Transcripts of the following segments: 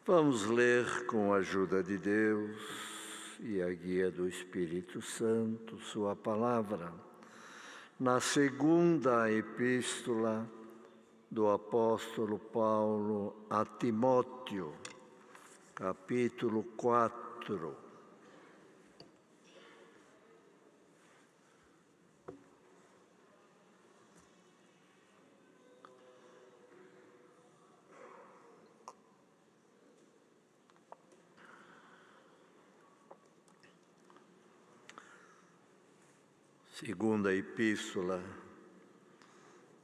Vamos ler com a ajuda de Deus e a guia do Espírito Santo sua palavra. Na segunda epístola do apóstolo Paulo a Timóteo, capítulo 4. Segunda epístola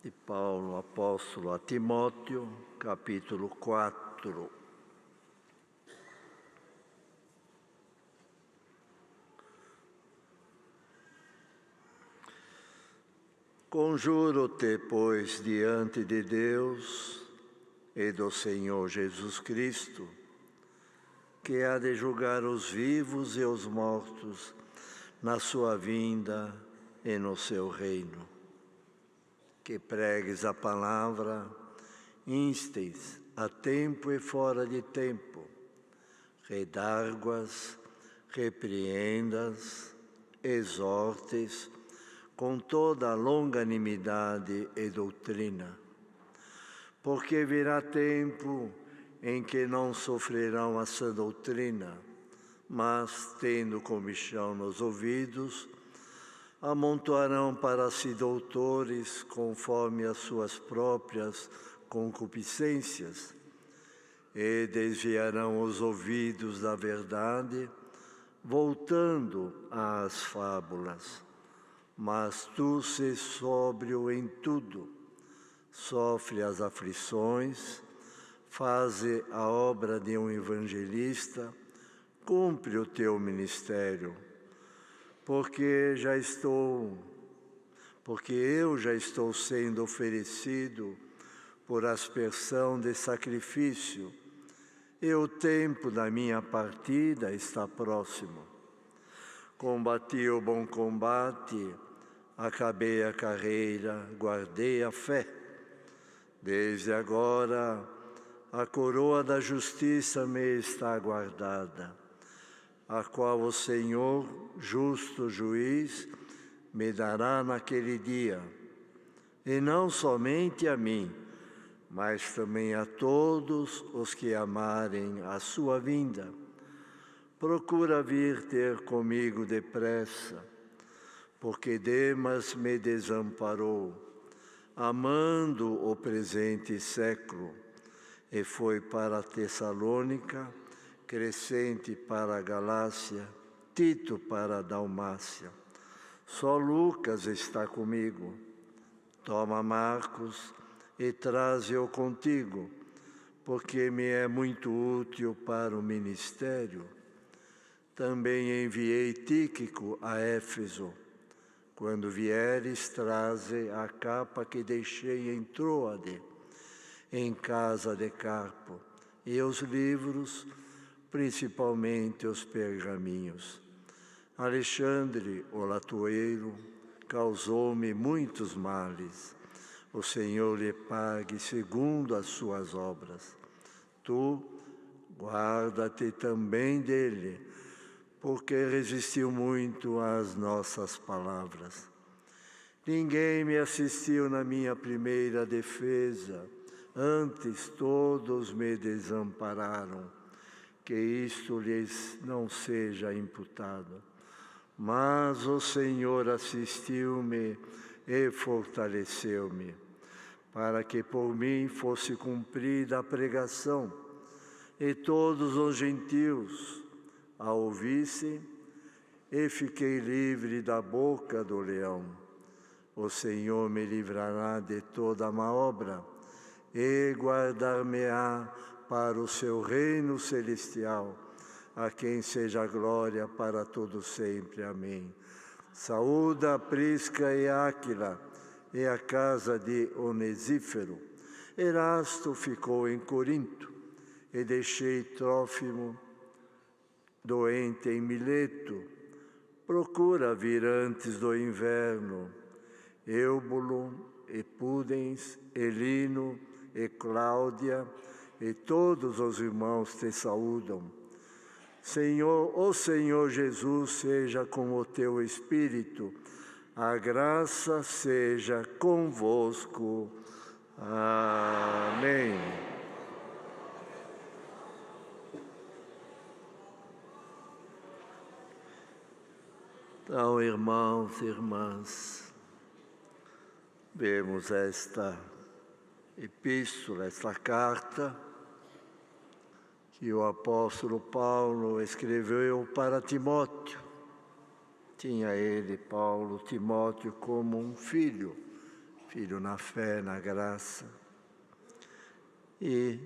de Paulo, apóstolo a Timóteo, capítulo 4. Conjuro-te, pois, diante de Deus e do Senhor Jesus Cristo, que há de julgar os vivos e os mortos na sua vinda e no seu reino. Que pregues a palavra, instes a tempo e fora de tempo, redarguas, repreendas, exortes, com toda a longanimidade e doutrina. Porque virá tempo em que não sofrerão a sã doutrina, mas, tendo comichão nos ouvidos, amontoarão para si doutores conforme as suas próprias concupiscências, e desviarão os ouvidos da verdade, voltando às fábulas. Mas tu sê sóbrio em tudo, sofre as aflições, faze a obra de um evangelista, cumpre o teu ministério. Porque eu já estou sendo oferecido por aspersão de sacrifício, e o tempo da minha partida está próximo. Combati o bom combate, acabei a carreira, guardei a fé. Desde agora, a coroa da justiça me está guardada, a qual o Senhor, justo juiz, me dará naquele dia, e não somente a mim, mas também a todos os que amarem a sua vinda. Procura vir ter comigo depressa, porque Demas me desamparou, amando o presente século, e foi para Tessalônica, Crescente para a Galácia, Tito para a Dalmácia. Só Lucas está comigo. Toma Marcos e traze-o contigo, porque me é muito útil para o ministério. Também enviei Tíquico a Éfeso. Quando vieres, traze a capa que deixei em Troade, em casa de Carpo, e os livros, principalmente os pergaminhos. Alexandre, o latoeiro, causou-me muitos males. O Senhor lhe pague segundo as suas obras. Tu, guarda-te também dele, porque resistiu muito às nossas palavras. Ninguém me assistiu na minha primeira defesa, antes todos me desampararam. Que isto lhes não seja imputado. Mas o Senhor assistiu-me e fortaleceu-me, para que por mim fosse cumprida a pregação, e todos os gentios a ouvissem, e fiquei livre da boca do leão. O Senhor me livrará de toda má obra, e guardar-me-á para o seu reino celestial, a quem seja a glória para todo sempre. Amém. Saúda a Prisca e Áquila e a casa de Onesífero. Erasto ficou em Corinto, e deixei Trófimo doente em Mileto. Procura vir antes do inverno. Eubulo, e Pudens, Elino e Cláudia, e todos os irmãos te saúdam. Senhor, o Senhor Jesus seja com o teu espírito. A graça seja convosco. Amém. Então, irmãos e irmãs, vemos esta epístola, esta carta que o apóstolo Paulo escreveu para Timóteo. Tinha ele, Paulo, Timóteo como um filho na fé, na graça. E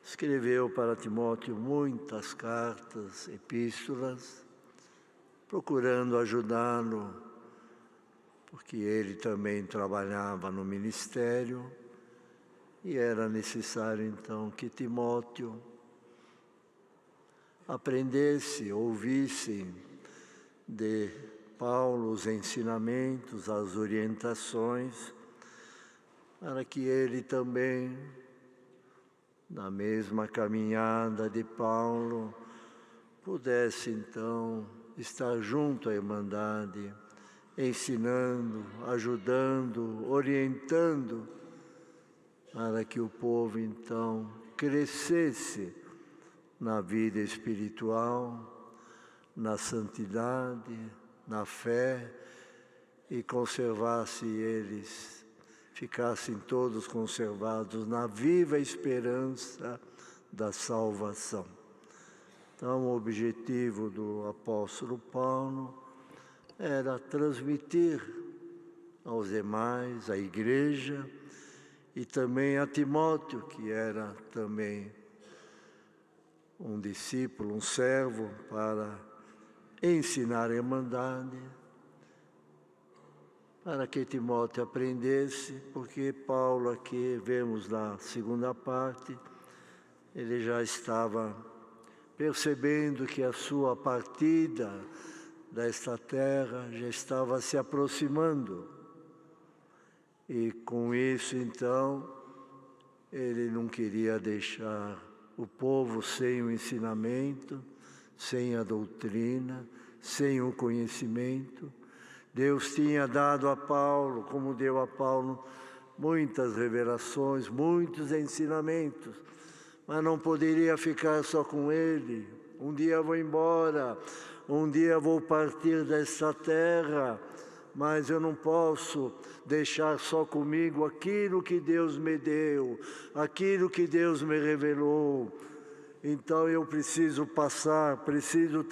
escreveu para Timóteo muitas cartas, epístolas, procurando ajudá-lo, porque ele também trabalhava no ministério e era necessário então que Timóteo aprendesse, ouvisse de Paulo os ensinamentos, as orientações, para que ele também, na mesma caminhada de Paulo, pudesse então estar junto à Irmandade, ensinando, ajudando, orientando, para que o povo então crescesse na vida espiritual, na santidade, na fé, e conservasse eles, ficassem todos conservados na viva esperança da salvação. Então, o objetivo do apóstolo Paulo era transmitir aos demais, à igreja, e também a Timóteo, que era também um discípulo, um servo, para ensinar a Irmandade, para que Timóteo aprendesse, porque Paulo, aqui vemos na segunda parte, ele já estava percebendo que a sua partida desta terra já estava se aproximando. E com isso, então, ele não queria deixar o povo sem o ensinamento, sem a doutrina, sem o conhecimento. Deus tinha dado a Paulo, como deu a Paulo, muitas revelações, muitos ensinamentos, mas não poderia ficar só com ele. Um dia vou embora, um dia vou partir desta terra, mas eu não posso deixar só comigo aquilo que Deus me deu, aquilo que Deus me revelou. Então eu preciso passar, preciso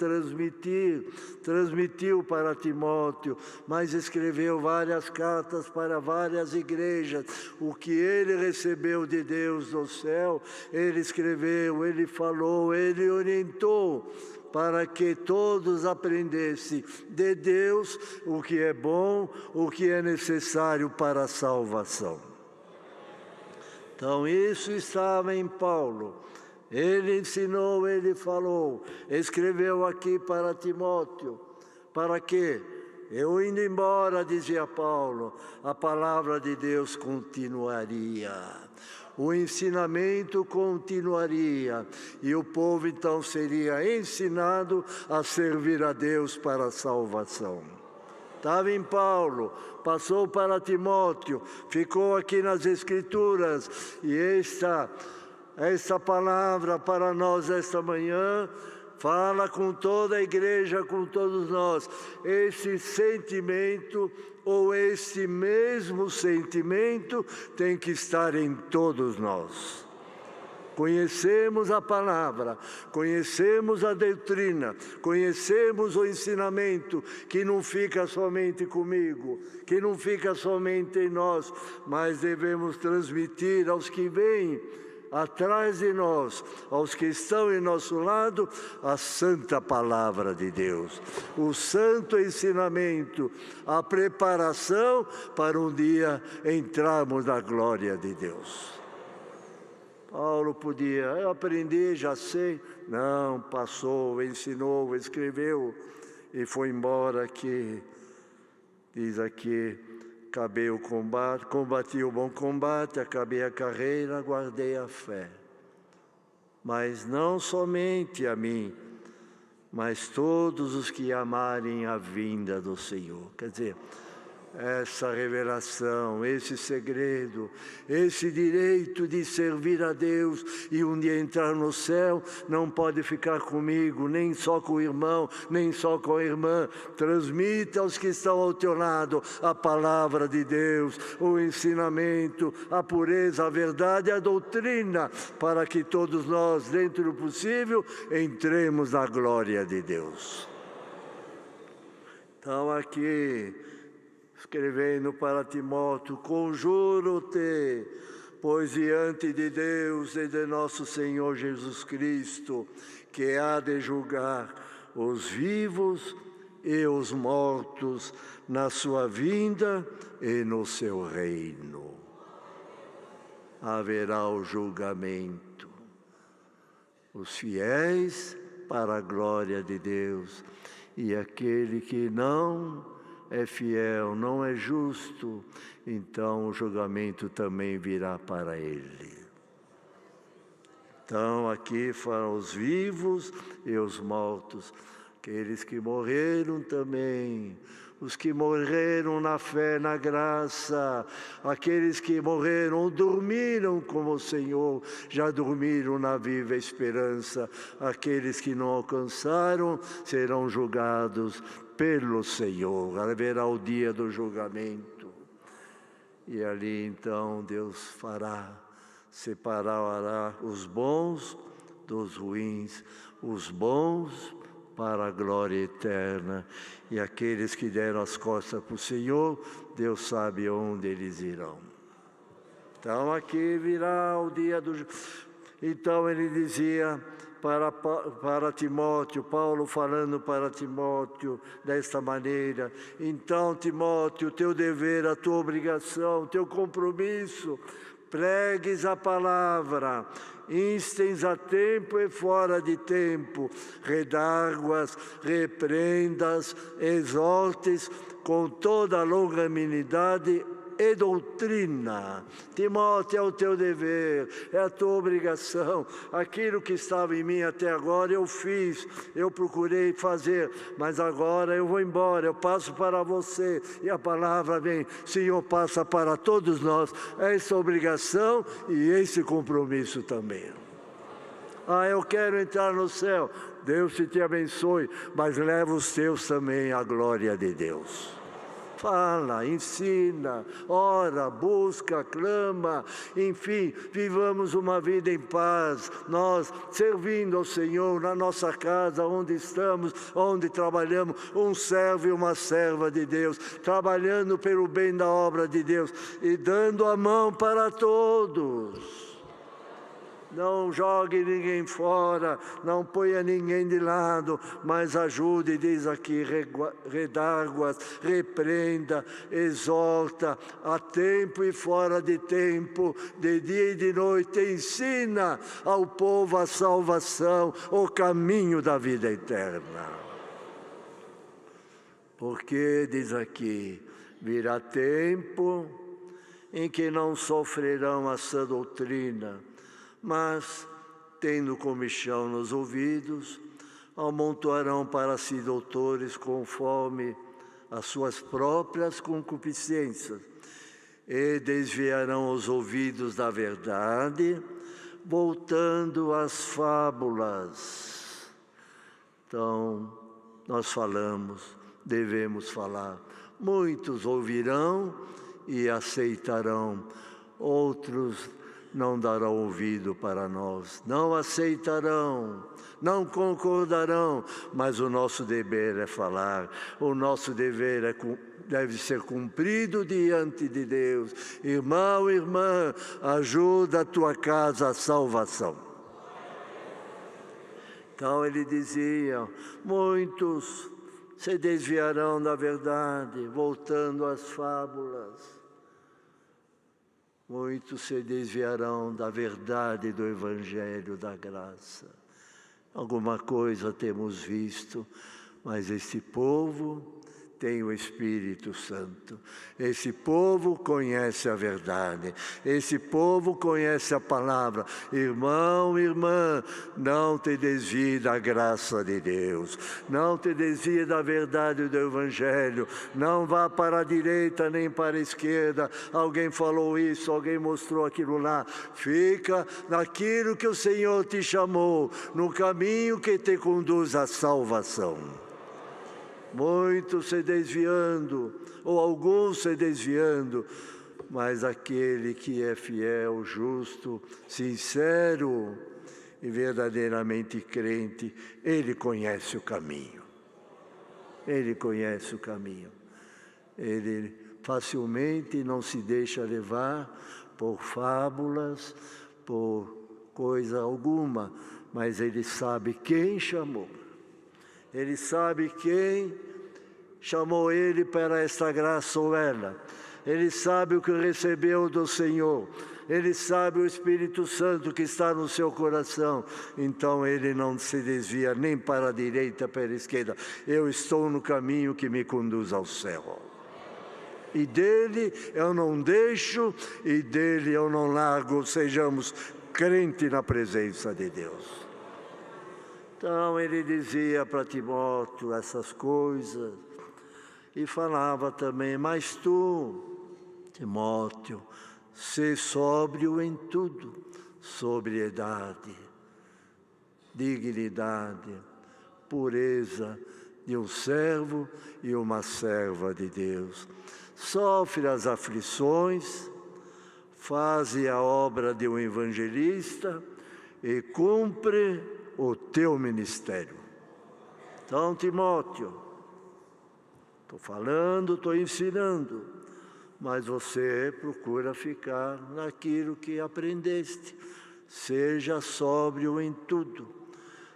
transmitiu para Timóteo, mas escreveu várias cartas para várias igrejas. O que ele recebeu de Deus do céu, ele escreveu, ele falou, ele orientou, para que todos aprendessem de Deus o que é bom, o que é necessário para a salvação. Então isso estava em Paulo. Ele ensinou, ele falou, escreveu aqui para Timóteo, para que, eu indo embora, dizia Paulo, a palavra de Deus continuaria, o ensinamento continuaria, e o povo então seria ensinado a servir a Deus para a salvação. Estava em Paulo, passou para Timóteo, ficou aqui nas Escrituras, e esta palavra para nós esta manhã fala com toda a igreja, com todos nós. Esse sentimento, ou esse mesmo sentimento, tem que estar em todos nós. Conhecemos a palavra, conhecemos a doutrina, conhecemos o ensinamento, que não fica somente comigo, que não fica somente em nós, mas devemos transmitir aos que vêm atrás de nós, aos que estão em nosso lado, a santa palavra de Deus, o santo ensinamento, a preparação para um dia entrarmos na glória de Deus. Paulo podia, eu aprendi, já sei. Não, passou, ensinou, escreveu e foi embora, que diz aqui, acabei o combate, combati o bom combate, acabei a carreira, guardei a fé. mas não somente a mim, mas todos os que amarem a vinda do Senhor. Quer dizer, essa revelação, esse segredo, esse direito de servir a Deus e um dia entrar no céu, não pode ficar comigo, nem só com o irmão, nem só com a irmã. Transmita aos que estão ao teu lado a palavra de Deus, o ensinamento, a pureza, a verdade e a doutrina, para que todos nós, dentro do possível, entremos na glória de Deus. Então aqui, escrevendo para Timóteo, conjuro-te, pois diante de Deus e de nosso Senhor Jesus Cristo, que há de julgar os vivos e os mortos na sua vinda e no seu reino. Haverá o julgamento. Os fiéis para a glória de Deus, e aquele que não é fiel, não é justo, então o julgamento também virá para ele. Então aqui falam os vivos e os mortos, aqueles que morreram também, os que morreram na fé, na graça, aqueles que morreram, dormiram com o Senhor, já dormiram na viva esperança, aqueles que não alcançaram serão julgados pelo Senhor. Haverá o dia do julgamento. E ali então Deus separará os bons dos ruins, os bons para a glória eterna, e aqueles que deram as costas para o Senhor, Deus sabe onde eles irão. Então aqui virá o dia do... Então ele dizia para Timóteo, Paulo falando para Timóteo desta maneira: então, Timóteo, o teu dever, a tua obrigação, o teu compromisso, pregues a palavra, instens a tempo e fora de tempo, redarguas, repreendas, exortes com toda a longanimidade e doutrina. Timóteo, é o teu dever, é a tua obrigação. Aquilo que estava em mim até agora eu fiz, eu procurei fazer, mas agora eu vou embora, eu passo para você. E a palavra vem, Senhor, passa para todos nós essa obrigação e esse compromisso também. Eu quero entrar no céu. Deus te abençoe, mas leva os teus também à glória de Deus. Fala, ensina, ora, busca, clama, enfim, vivamos uma vida em paz, nós servindo ao Senhor na nossa casa, onde estamos, onde trabalhamos, um servo e uma serva de Deus, trabalhando pelo bem da obra de Deus e dando a mão para todos. Não jogue ninguém fora, não ponha ninguém de lado, mas ajude, diz aqui, redarguas, repreenda, exorta, a tempo e fora de tempo, de dia e de noite, ensina ao povo a salvação, o caminho da vida eterna. Porque, diz aqui, virá tempo em que não sofrerão a sã doutrina, mas, tendo comichão nos ouvidos, amontoarão para si doutores conforme as suas próprias concupiscências, e desviarão os ouvidos da verdade, voltando às fábulas. Então, nós falamos, devemos falar. Muitos ouvirão e aceitarão, outros não darão ouvido para nós, não aceitarão, não concordarão, mas o nosso dever é falar, o nosso dever deve ser cumprido diante de Deus. Irmão, irmã, ajuda a tua casa à salvação. Então ele dizia, muitos se desviarão da verdade, voltando às fábulas. Muitos se desviarão da verdade do Evangelho da graça. Alguma coisa temos visto, mas este povo tem o Espírito Santo. Esse povo conhece a verdade. Esse povo conhece a palavra. Irmão, irmã, não te desvie da graça de Deus. Não te desvie da verdade do Evangelho. Não vá para a direita nem para a esquerda. Alguém falou isso, alguém mostrou aquilo lá. Fica naquilo que o Senhor te chamou, no caminho que te conduz à salvação. Muitos se desviando, ou alguns se desviando, mas aquele que é fiel, justo, sincero e verdadeiramente crente, ele conhece o caminho. Ele conhece o caminho. Ele facilmente não se deixa levar por fábulas, por coisa alguma, mas ele sabe quem chamou. Ele sabe quem chamou ele para esta graça ou ela. Ele sabe o que recebeu do Senhor. Ele sabe o Espírito Santo que está no seu coração. Então ele não se desvia nem para a direita, nem para a esquerda. Eu estou no caminho que me conduz ao céu. E dele eu não deixo, e dele eu não largo. Sejamos crentes na presença de Deus. Então ele dizia para Timóteo essas coisas e falava também, mas tu, Timóteo, sê sóbrio em tudo, sobriedade, dignidade, pureza de um servo e uma serva de Deus. Sofre as aflições, faze a obra de um evangelista e cumpre o teu ministério. Então, Timóteo, estou falando, estou ensinando, mas você procura ficar naquilo que aprendeste. Seja sóbrio em tudo.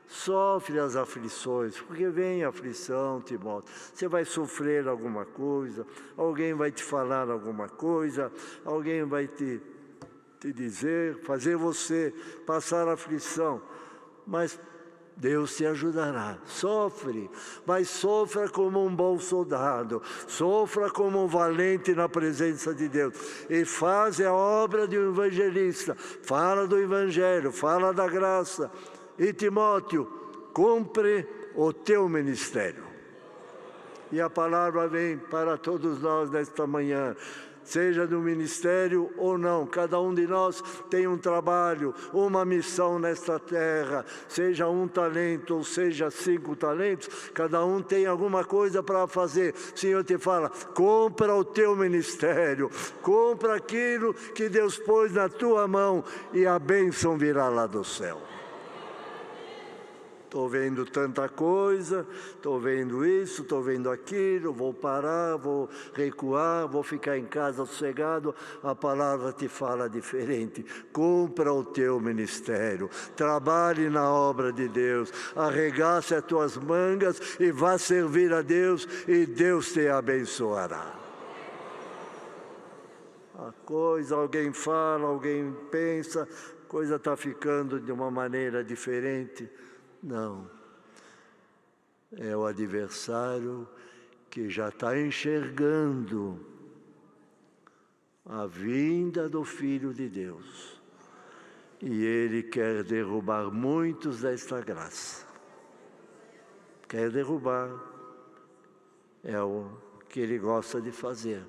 Sofre as aflições, porque vem a aflição, Timóteo. Você vai sofrer alguma coisa, alguém vai te falar alguma coisa, alguém vai te dizer, fazer você passar aflição. Mas Deus te ajudará. Sofre, mas sofra como um bom soldado. Sofra como um valente na presença de Deus. E faz a obra de um evangelista. Fala do Evangelho, fala da graça. E Timóteo, cumpre o teu ministério. E a palavra vem para todos nós nesta manhã. Seja no ministério ou não, cada um de nós tem um trabalho, uma missão nesta terra, seja um talento ou seja 5 talentos, cada um tem alguma coisa para fazer. O Senhor te fala, compra o teu ministério, compra aquilo que Deus pôs na tua mão e a bênção virá lá do céu. Estou vendo tanta coisa, estou vendo isso, estou vendo aquilo, vou parar, vou recuar, vou ficar em casa sossegado. A palavra te fala diferente. Cumpra o teu ministério, trabalhe na obra de Deus, arregace as tuas mangas e vá servir a Deus e Deus te abençoará. A coisa, alguém fala, alguém pensa, a coisa está ficando de uma maneira diferente. Não, é o adversário que já está enxergando a vinda do Filho de Deus. E ele quer derrubar muitos desta graça. Quer derrubar, é o que ele gosta de fazer.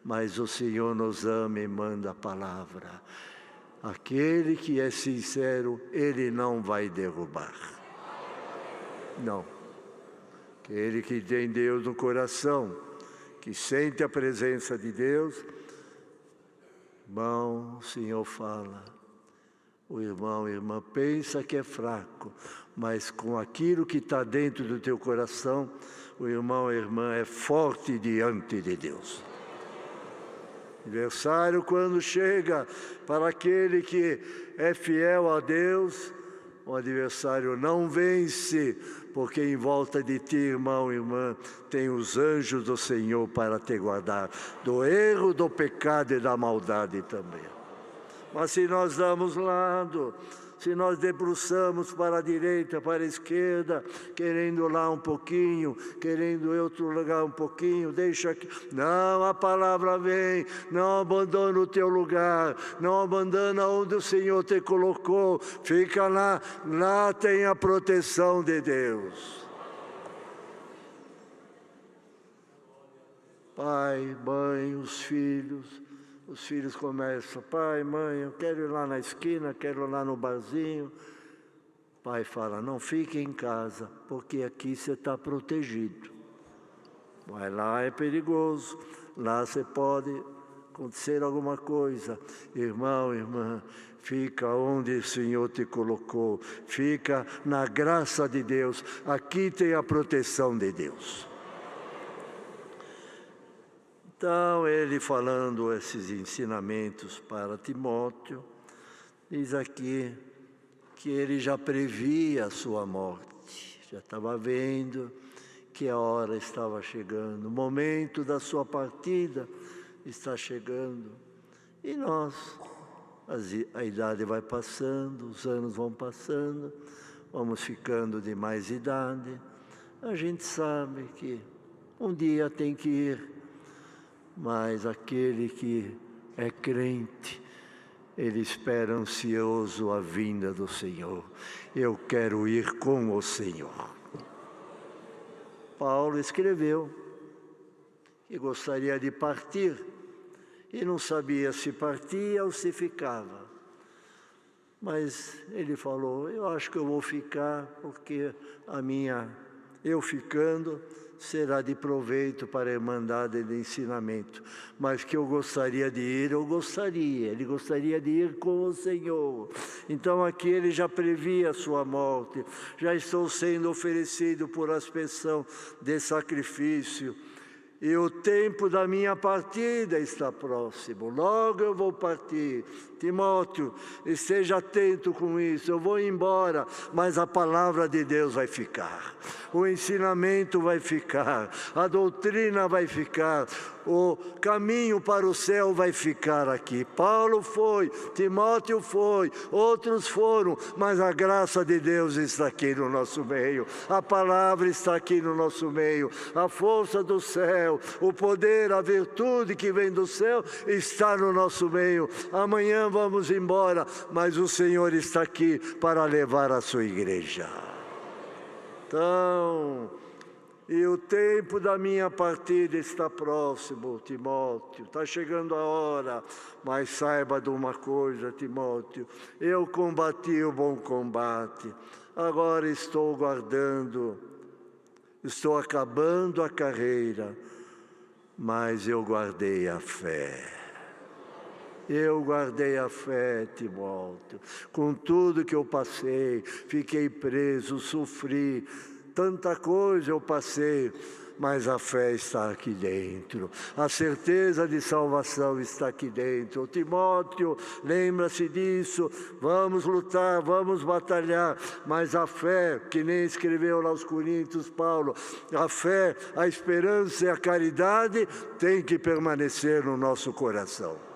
Mas o Senhor nos ama e manda a palavra. Aquele que é sincero, ele não vai derrubar. Não. Aquele que tem Deus no coração, que sente a presença de Deus, irmão, o Senhor fala, o irmão, a irmã pensa que é fraco, mas com aquilo que está dentro do teu coração, o irmão, a irmã é forte diante de Deus. Adversário, quando chega para aquele que é fiel a Deus, o adversário não vence, porque em volta de ti, irmão e irmã, tem os anjos do Senhor para te guardar do erro, do pecado e da maldade também. Mas se nós damos lado, se nós debruçamos para a direita, para a esquerda, querendo lá um pouquinho, querendo em outro lugar um pouquinho, deixa aqui. Não, a palavra vem, não abandona o teu lugar, não abandona onde o Senhor te colocou, fica lá, lá tem a proteção de Deus. Pai, mãe, os filhos começam, pai, mãe, eu quero ir lá na esquina, quero ir lá no barzinho. Pai fala, não fique em casa, porque aqui você está protegido. Vai lá, é perigoso, lá você pode acontecer alguma coisa. Irmão, irmã, fica onde o Senhor te colocou, fica na graça de Deus, aqui tem a proteção de Deus. Então, ele falando esses ensinamentos para Timóteo, diz aqui que ele já previa a sua morte, já estava vendo que a hora estava chegando, o momento da sua partida está chegando. E nós, a idade vai passando, os anos vão passando, vamos ficando de mais idade, a gente sabe que um dia tem que ir. Mas aquele que é crente, ele espera ansioso a vinda do Senhor. Eu quero ir com o Senhor. Paulo escreveu que gostaria de partir e não sabia se partia ou se ficava. Mas ele falou, eu acho que eu vou ficar porque eu ficando será de proveito para a Irmandade de Ensinamento. Mas que eu gostaria de ir, eu gostaria. Ele gostaria de ir com o Senhor. Então aqui ele já previa a sua morte. Já estou sendo oferecido por aspersão de sacrifício. E o tempo da minha partida está próximo. Logo eu vou partir. Timóteo, esteja atento com isso. Eu vou embora, mas a palavra de Deus vai ficar. O ensinamento vai ficar. A doutrina vai ficar. O caminho para o céu vai ficar aqui. Paulo foi, Timóteo foi, outros foram, mas a graça de Deus está aqui no nosso meio. A palavra está aqui no nosso meio. A força do céu, o poder, a virtude que vem do céu está no nosso meio. Amanhã vamos embora, mas o Senhor está aqui para levar a sua igreja. Então, e o tempo da minha partida está próximo, Timóteo. Está chegando a hora, mas saiba de uma coisa, Timóteo. Eu combati o bom combate. Agora estou acabando a carreira, mas eu guardei a fé. Eu guardei a fé, Timóteo, com tudo que eu passei, fiquei preso, sofri, tanta coisa eu passei, mas a fé está aqui dentro, a certeza de salvação está aqui dentro. Timóteo, lembra-se disso, vamos lutar, vamos batalhar, mas a fé, que nem escreveu lá aos Coríntios Paulo, a fé, a esperança e a caridade tem que permanecer no nosso coração.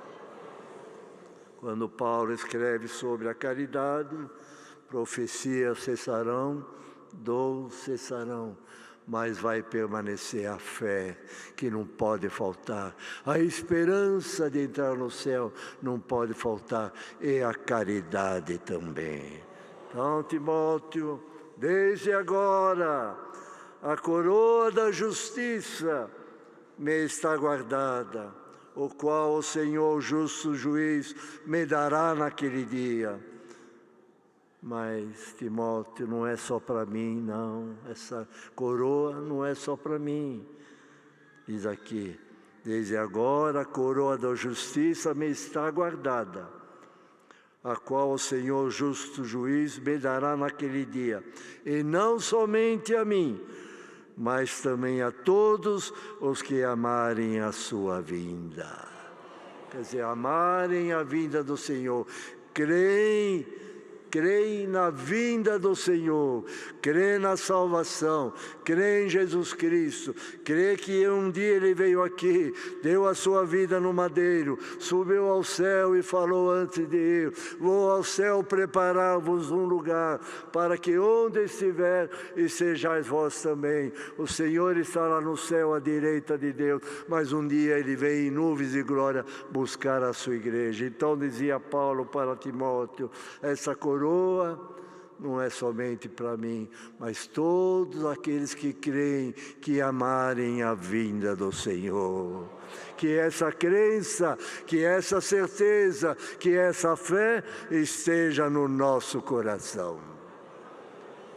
Quando Paulo escreve sobre a caridade, profecias cessarão, dons cessarão, mas vai permanecer a fé, que não pode faltar. A esperança de entrar no céu não pode faltar, e a caridade também. Então, Timóteo, desde agora, a coroa da justiça me está guardada, o qual o Senhor, justo juiz, me dará naquele dia. Mas, Timóteo, não é só para mim, não. Essa coroa não é só para mim. Diz aqui, desde agora a coroa da justiça me está guardada, a qual o Senhor, justo juiz, me dará naquele dia. E não somente a mim, mas também a todos os que amarem a sua vinda. Quer dizer, amarem a vinda do Senhor, creem creem na vinda do Senhor, crê na salvação, crê em Jesus Cristo, crê que um dia Ele veio aqui, deu a sua vida no madeiro, subiu ao céu e falou antes de ir: vou ao céu preparar-vos um lugar, para que onde estiver, e sejais vós também. O Senhor está lá no céu à direita de Deus, mas um dia Ele vem em nuvens de glória buscar a sua igreja. Então dizia Paulo para Timóteo: essa coroa não é somente para mim, mas todos aqueles que creem, que amarem a vinda do Senhor. Que essa crença, que essa certeza, que essa fé esteja no nosso coração.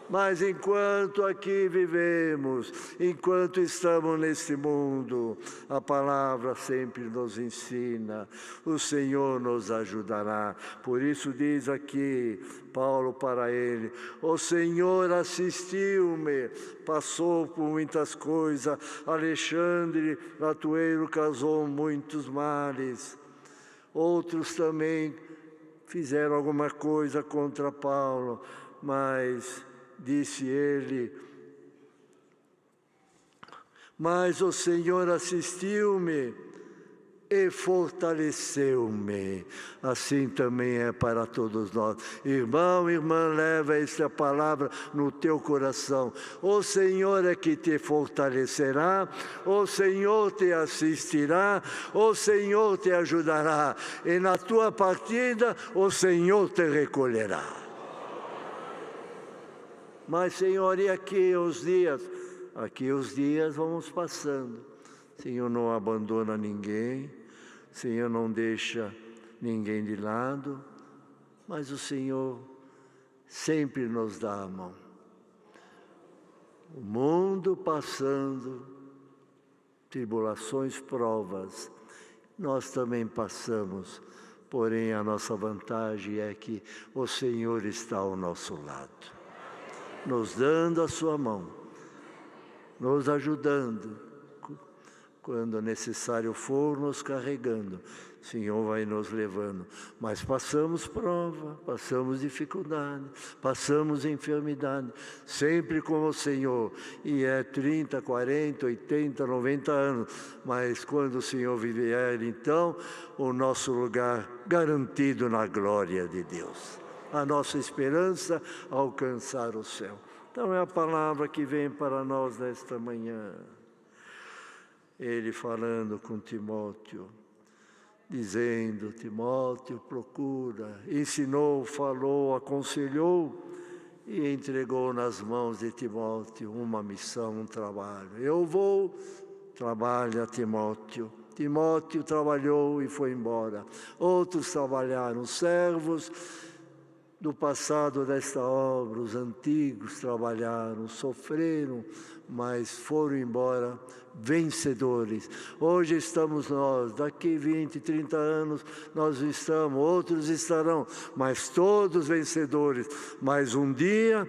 Mas enquanto aqui vivemos, enquanto estamos neste mundo, a palavra sempre nos ensina, o Senhor nos ajudará. Por isso diz aqui Paulo para ele: o Senhor assistiu-me, passou por muitas coisas, Alexandre Latueiro causou muitos males, outros também fizeram alguma coisa contra Paulo, mas disse ele: mas o Senhor assistiu-me e fortaleceu-me. Assim também é para todos nós. Irmão, irmã, leva esta palavra no teu coração. O Senhor é que te fortalecerá, o Senhor te assistirá, o Senhor te ajudará, e na tua partida o Senhor te recolherá. Mas, Senhor, e aqui os dias? Aqui os dias vamos passando. Senhor não abandona ninguém, Senhor não deixa ninguém de lado, mas o Senhor sempre nos dá a mão. O mundo passando, tribulações, provas, nós também passamos, porém a nossa vantagem é que o Senhor está ao nosso lado, nos dando a sua mão, nos ajudando, quando necessário for, nos carregando. O Senhor vai nos levando, mas passamos prova, passamos dificuldade, passamos enfermidade, sempre com o Senhor, e é 30, 40, 80, 90 anos, mas quando o Senhor vier, então, o nosso lugar garantido na glória de Deus. A nossa esperança, alcançar o céu. Então é a palavra que vem para nós nesta manhã. Ele falando com Timóteo, dizendo: Timóteo, procura, ensinou, falou, aconselhou e entregou nas mãos de Timóteo uma missão, um trabalho. Eu vou, trabalha, Timóteo. Timóteo trabalhou e foi embora. Outros trabalharam, servos do passado desta obra, os antigos trabalharam, sofreram, mas foram embora vencedores. Hoje estamos nós, daqui 20, 30 anos nós estamos, outros estarão, mas todos vencedores. Mas um dia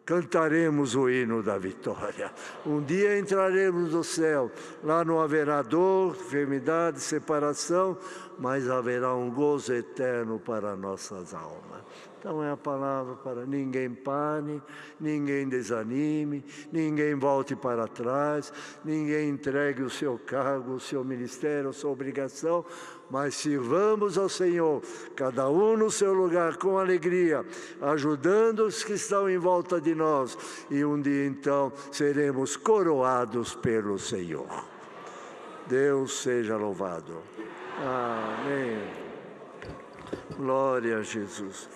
cantaremos o hino da vitória. Um dia entraremos no céu, lá não haverá dor, enfermidade, separação, mas haverá um gozo eterno para nossas almas. Então é a palavra para ninguém pare, ninguém desanime, ninguém volte para trás, ninguém entregue o seu cargo, o seu ministério, a sua obrigação, mas sirvamos ao Senhor, cada um no seu lugar, com alegria, ajudando os que estão em volta de nós, e um dia então seremos coroados pelo Senhor. Deus seja louvado. Amém. Glória a Jesus.